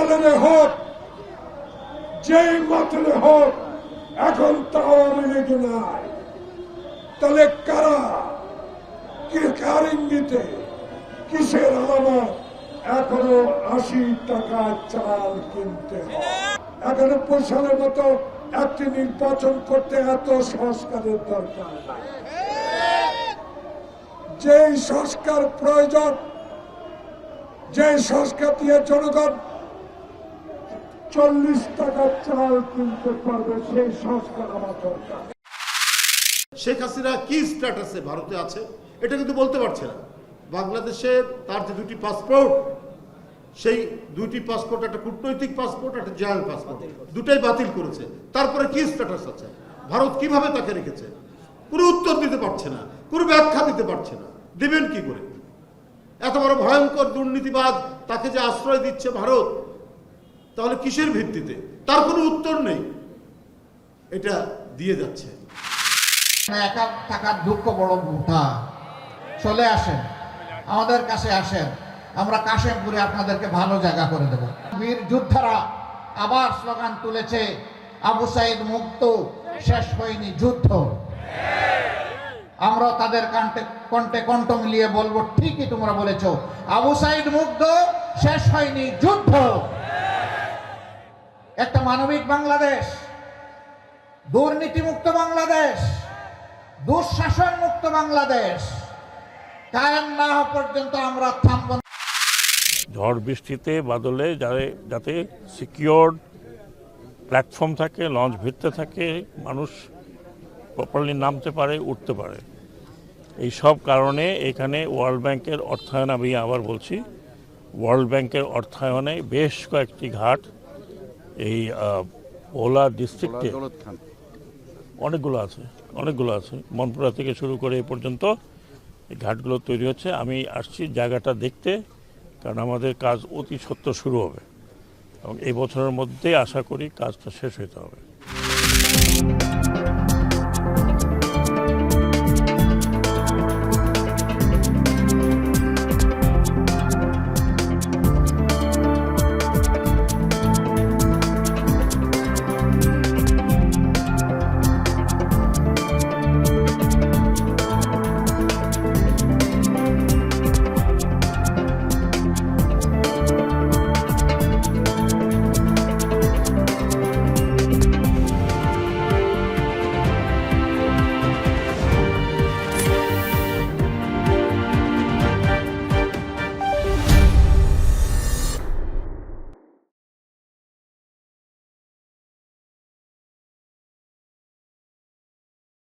দলের হোক, যেই মতের হোক, এখন তো আওয়ামী লীগ নাই। তাহলে কারা, কার ইঙ্গিতে, কিসের আলামত এখনো 80 টাকা চাল কিনতে হয়? 91 সালের মতো একটি নির্বাচন করতে এত সংস্কারের দরকার নাই। যে সংস্কার প্রয়োজন, যে সংস্কার দিয়ে জনগণ 40 টাকা চাল কিনতে পারবে, সেই সংস্কার আমার দরকার। শেখ হাসিনা কি স্ট্যাটাসে ভারতে আছে এটা কিন্তু বলতে পারছে না। বাংলাদেশের তার যে দুটি পাসপোর্ট, সেই দুটি পাসপোর্ট, একটা কূটনৈতিক পাসপোর্ট, একটা জাল পাসপোর্ট, দুটাই বাতিল করেছে। তারপরে কি স্ট্যাটাস আছে, ভারত কিভাবে তাকে রেখেছে, কোনো উত্তর দিতে পারছে না, কোনো ব্যাখ্যা দিতে পারছে না। দিবেন কি করে? এত বড় ভয়ঙ্কর দুর্নীতিবাদ, তাকে যে আশ্রয় দিচ্ছে ভারত, তাহলে কিসের ভিত্তিতে? তার কোনো উত্তর নেই, এটা দিয়ে যাচ্ছে। একা থাকার দুঃখ বড় মোটা। চলে আসেন, আমাদের কাছে আসেন, আমরা কাশেমপুরে আপনাদেরকে ভালো জায়গা করে দেব। বীর যোদ্ধারা আবার স্লোগান তুলেছে, আবু সাইদ মুক্ত, শেষ হয়নি যুদ্ধ। আমরা তাদের কণ্ঠে কণ্ঠ মিলিয়ে বলবো, ঠিকই তোমরা বলেছো, আবু সাইদ মুক্ত, শেষ হয়নি যুদ্ধ। একটা মানবিক বাংলাদেশ, দুর্নীতিমুক্ত বাংলাদেশ, দুঃশাসন মুক্ত বাংলাদেশ কায়েম না হওয়া পর্যন্ত আমরা থামব না। ঝড় বৃষ্টিতে বাদলে যাতে সিকিউরড প্ল্যাটফর্ম থাকে, লঞ্চ ভিড়তে থাকে, মানুষ প্রপারলি নামতে পারে, উঠতে পারে, এই সব কারণে এখানে ওয়ার্ল্ড ব্যাংকের অর্থায়ন, আমি আবার বলছি, ওয়ার্ল্ড ব্যাংকের অর্থায়নে বেশ কয়েকটি ঘাট এই ভোলা ডিস্ট্রিক্টে অনেকগুলো আছে মনপুরা থেকে শুরু করে এ পর্যন্ত এই ঘাটগুলো তৈরি হচ্ছে। আমি আসছি জায়গাটা দেখতে, কারণ আমাদের কাজ অতি সত্বর শুরু হবে এবং এই বছরের মধ্যেই আশা করি কাজটা শেষ হতে হবে।